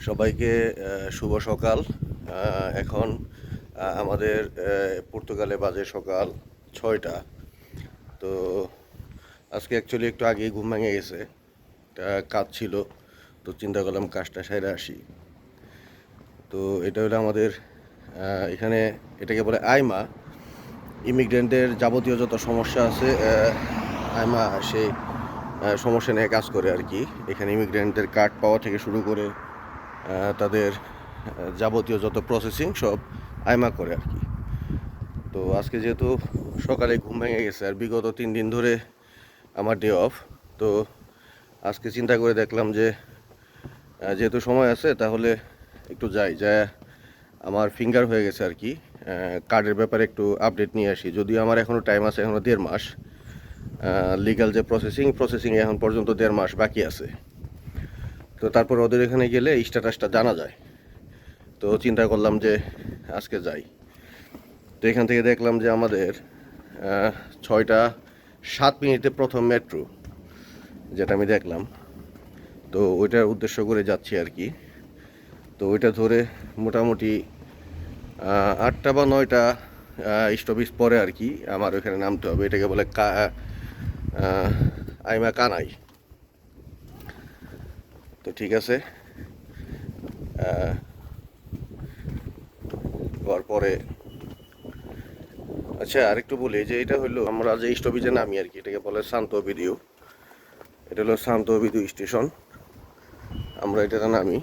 সবাইকে শুভ সকাল। এখন আমাদের পর্তুগালে বাজে সকাল 6টা। তো আজকে অ্যাকচুয়ালি একটু আগেই ঘুম ভেঙে গেছে, একটা কাজ ছিল, তো চিন্তা করলাম কাজটা সেরে আসি। তো এটা হলো আমাদের এখানে এটাকে বলে আইমা। ইমিগ্রেন্টদের যাবতীয় যত সমস্যা আছে আইমা সেই সমস্যা নিয়ে কাজ করে আর কি। এখানে ইমিগ্রেন্টদের কার্ড পাওয়া থেকে শুরু করে তাদের যাবতীয় যত প্রসেসিং সব আইমা করে আর কি। তো আজকে যেহেতু সকালে ঘুম ভেঙে গেছে আর বিগত 3 দিন ধরে আমার ডে অফ, তো আজকে চিন্তা করে দেখলাম যে যেহেতু সময় আছে তাহলে একটু যাই, যা আমার ফিঙ্গার হয়ে গেছে আর কি, কার্ডের ব্যাপারে একটু আপডেট নিয়ে আসি। যদিও আমার এখনও টাইম আছে, এখনও 1.5 মাস লিগ্যাল যে প্রসেসিং এখন পর্যন্ত 1.5 মাস বাকি আছে। তো তারপর ওদের এখানে গেলে স্ট্যাটাসটা জানা যায়। তো চিন্তা করলাম যে আজকে যাই। তো এখান থেকে দেখলাম যে আমাদের 6টা 7 মিনিটে প্রথম মেট্রো, যেটা আমি দেখলাম, তো ওইটার উদ্দেশ্য করে যাচ্ছি আর কি। তো ওইটা ধরে মোটামুটি 8টা বা 9টা স্টপেজ পরে আর কি আমার ওইখানে নামতে হবে। এটাকে বলে আইমা কানাই। তো ঠিক আছে, হওয়ার পরে আচ্ছা আরেকটু বলি যে এটা হলো আমরা যে স্টপেজে নামি আর কি, এটাকে বলে সান্তো ভিদিও। এটা হলো সান্তো ভিদিও স্টেশন, আমরা এটাতে নামি।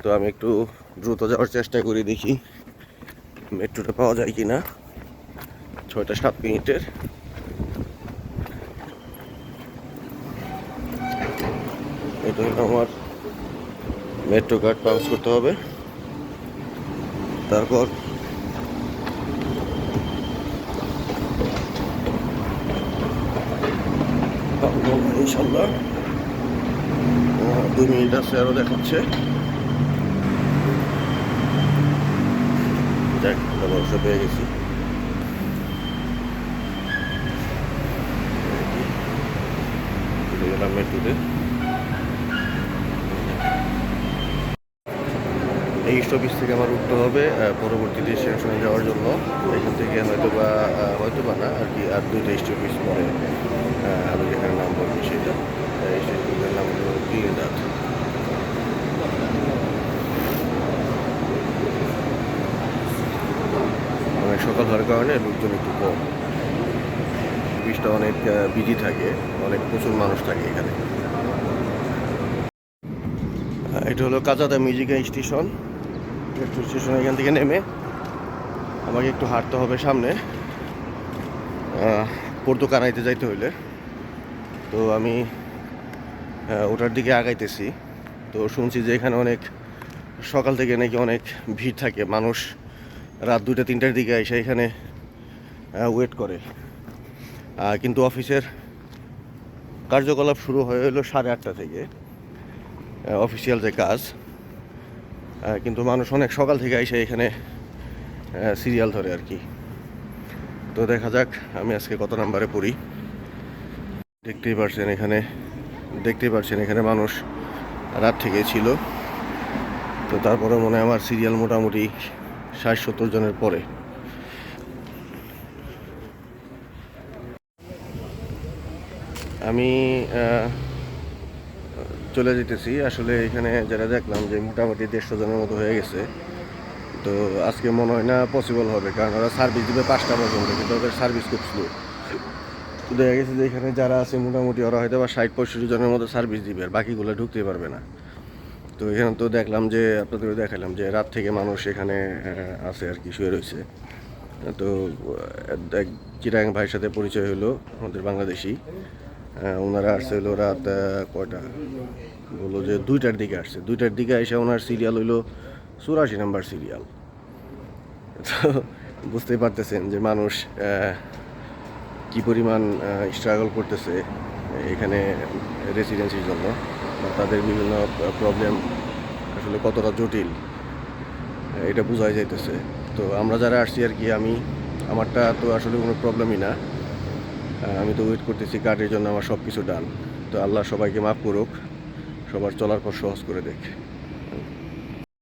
তো আমি একটু দ্রুত যাওয়ার চেষ্টা করি, দেখি মেট্রোটা পাওয়া যায় কি না। 6টা 7 মিনিটের। এটা হলো আমার মেট্রো কার্ড পাঞ্চ করতে হবে, তারপর ইনশাল্লাহ 2 মিনিট আছে আরও দেখাচ্ছে। যাক, অবশ্য পেয়ে গেছি। গেলাম মেট্রোতে। এই স্টপেজ থেকে আমার উঠতে হবে পরবর্তী ডেস্টিনেশনে যাওয়ার জন্য। এখান থেকে হয়তো বা না আর কি, আর 2টা স্টপেজ পরে আমি যেখানে নাম বলবো সেটা, এই স্টেশনটার নাম হলো দিলদাদ। অনেক সকাল হওয়ার কারণে লোকজন একটু কম, অফিসটা অনেক বিজি থাকে, প্রচুর মানুষ থাকে এখানে। এটা হলো কাজাদা মিউজিকা স্টেশন, মেট্রো স্টেশন। এখান থেকে নেমে আমাকে একটু হাঁটতে হবে সামনে পর্তুকানাইতে যাইতে হইলে। তো আমি ওটার দিকে আগাইতেছি। তো শুনছি যে এখানে অনেক সকাল থেকে নাকি অনেক ভিড় থাকে, মানুষ রাত 2টা 3টার দিকে এসে এখানে ওয়েট করে। কিন্তু অফিসের কার্যকলাপ শুরু হয়ে হলো 8:30 থেকে, অফিসিয়াল যে কাজ। কিন্তু মানুষ অনেক সকাল থেকে এসে এখানে সিরিয়াল ধরে আর কি। তো দেখা যাক আমি আজকে কত নাম্বারে পড়ি। দেখতেই পারছেন এখানে মানুষ রাত থেকে ছিল। তো তারপরে মনে হয় আমার সিরিয়াল মোটামুটি 60-70 জনের পরে। আমি চলে যেতেছি। আসলে এখানে যেটা দেখলাম যে মোটামুটি 150 জনের মতো হয়ে গেছে। তো আজকে মনে হয় না পসিবল হবে, কারণ ওরা সার্ভিস দিবে 5টা পর্যন্ত, কিন্তু ওদের সার্ভিস খুব স্লো। তো দেখা গেছে যে এখানে যারা আছে মোটামুটি ওরা হয়তো বা 60-65 জনের মতো সার্ভিস দিবে, আর বাকিগুলো ঢুকতে পারবে না। তো এখানে তো দেখলাম যে আপনাদের দেখালাম যে রাত থেকে মানুষ এখানে আছে আর কি, শুয়ে রয়েছে। তো এক চিরাং ভাইয়ের সাথে পরিচয় হলো, আমাদের বাংলাদেশি। ওনারা আসছে হলো রাত কয়টা বললো যে 2টার দিকে আসছে। 2টার দিকে এসে ওনার সিরিয়াল হইলো 84 নাম্বার সিরিয়াল। তো বুঝতেই পারতেছেন যে মানুষ কী পরিমাণ স্ট্রাগল করতেছে এখানে রেসিডেন্সির জন্য, বা তাদের বিভিন্ন প্রবলেম আসলে কতটা জটিল এটা বোঝাই যাইতেছে। তো আমরা যারা আসছি আর কি, আমারটা তো আসলে কোনো প্রবলেমই না। আমি তো ওয়েট করতেছি কার্ডের জন্য, আমার সব কিছু ডান। তো আল্লাহ সবাইকে মাফ করুক, সবার চলার পর সহজ করে দেখ।